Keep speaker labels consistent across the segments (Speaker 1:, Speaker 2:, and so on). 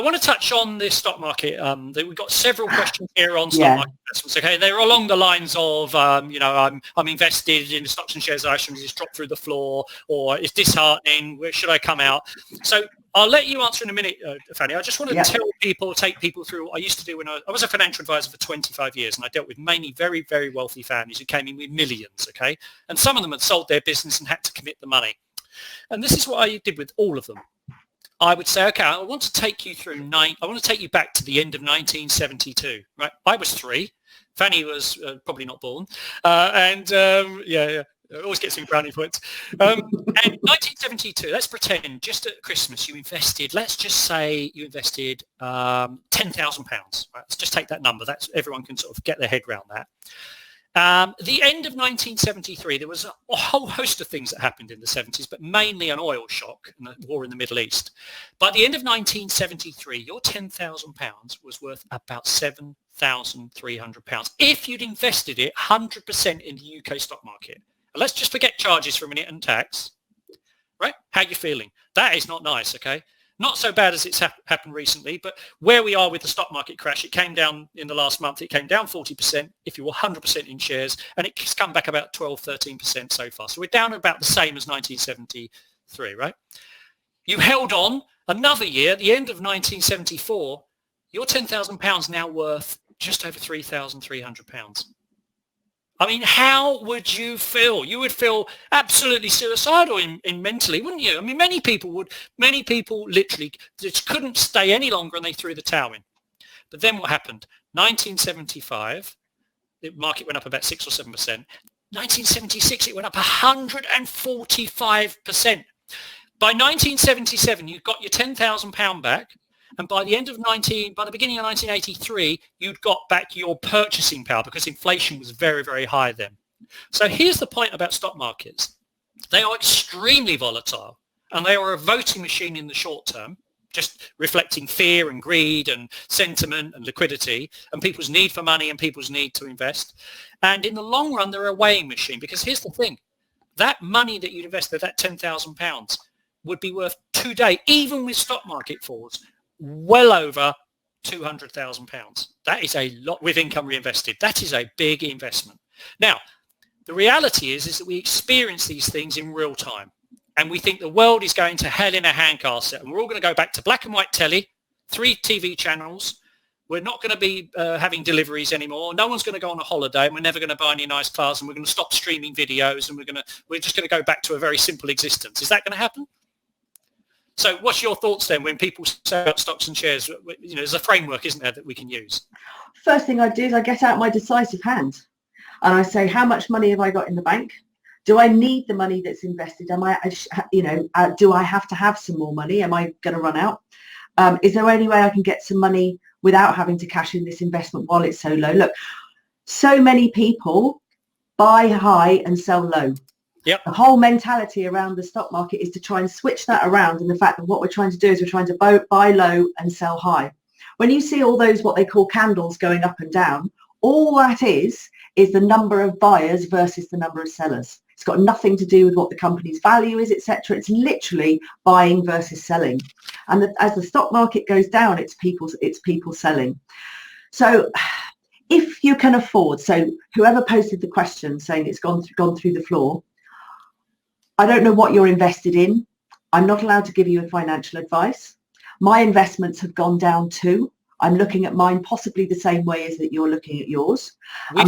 Speaker 1: I want to touch on the stock market. We've got several questions here on stock market investments. Okay, they're along the lines of, I'm invested in the stocks and shares. I actually just dropped through the floor, or it's disheartening. Where should I come out? So I'll let you answer in a minute, Fanny. I just want to take people through what I used to do when I was a financial advisor for 25 years, and I dealt with mainly very, very wealthy families who came in with millions. Okay, and some of them had sold their business and had to commit the money. And this is what I did with all of them. I would say, okay, I want to take you through I want to take you back to the end of 1972, right? I was 3. Fanny was probably not born. Always gets some brownie points. And 1972, let's pretend just at Christmas you invested, let's just say you invested £10,000. Right? Let's just take that number. That's everyone can sort of get their head around that. The end of 1973, there was a whole host of things that happened in the 70s, but mainly an oil shock and the war in the Middle East. By the end of 1973, your £10,000 was worth about £7,300 if you'd invested it 100% in the UK stock market. And let's just forget charges for a minute and tax, right? How you feeling? That is not nice, okay? Not so bad as it's happened recently, but where we are with the stock market crash, it came down in the last month. It came down 40% if you were 100% in shares, and it's come back about 12, 13% so far. So we're down about the same as 1973, right? You held on another year, at the end of 1974, your £10,000 now worth just over £3,300. I mean, how would you feel? You would feel absolutely suicidal in mentally, wouldn't you? I mean, many people literally just couldn't stay any longer and they threw the towel in. But then what happened? 1975, the market went up about 6 or 7%. 1976, it went up 145%. By 1977, you got your £10,000 back. And by the beginning of 1983, you'd got back your purchasing power because inflation was very, very high then. So here's the point about stock markets. They are extremely volatile, and they are a voting machine in the short term, just reflecting fear and greed and sentiment and liquidity and people's need for money and people's need to invest. And in the long run, they're a weighing machine, because here's the thing. That money that you'd invested, that £10,000, would be worth today, even with stock market falls, well over £200,000. That is a lot with income reinvested. That is a big investment. Now, the reality is that we experience these things in real time, and we think the world is going to hell in a handcastle, and we're all going to go back to black and white telly, 3 TV channels. We're not going to be having deliveries anymore. No one's going to go on a holiday, and we're never going to buy any nice cars, and we're going to stop streaming videos, and we're just going to go back to a very simple existence. Is that going to happen? So what's your thoughts then when people say about stocks and shares? You know, there's a framework, isn't there, that we can use?
Speaker 2: First thing I do is I get out my decisive hand and I say, how much money have I got in the bank? Do I need the money that's invested? Do I have to have some more money? Am I going to run out? Is there any way I can get some money without having to cash in this investment while it's so low? Look, so many people buy high and sell low.
Speaker 1: Yep.
Speaker 2: The whole mentality around the stock market is to try and switch that around, and the fact that what we're trying to do is we're trying to buy low and sell high. When you see all those what they call candles going up and down, all that is the number of buyers versus the number of sellers. It's got nothing to do with what the company's value is, etc. It's literally buying versus selling. And as the stock market goes down, it's people selling. So if you can afford, so whoever posted the question saying it's gone through the floor, I don't know what you're invested in. I'm not allowed to give you a financial advice. My investments have gone down too. I'm looking at mine possibly the same way as that you're looking at yours.
Speaker 1: We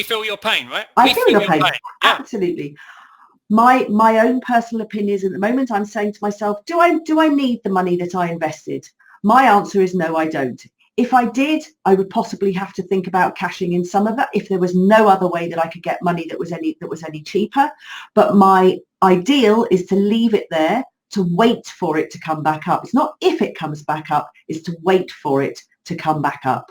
Speaker 1: feel your pain, right?
Speaker 2: I feel your pain. Yeah. Absolutely. My own personal opinions at the moment, I'm saying to myself, do I need the money that I invested? My answer is no, I don't. If I did, I would possibly have to think about cashing in some of it if there was no other way that I could get money that was any cheaper. But my ideal is to leave it there, to wait for it to come back up. It's not if it comes back up, it's to wait for it to come back up.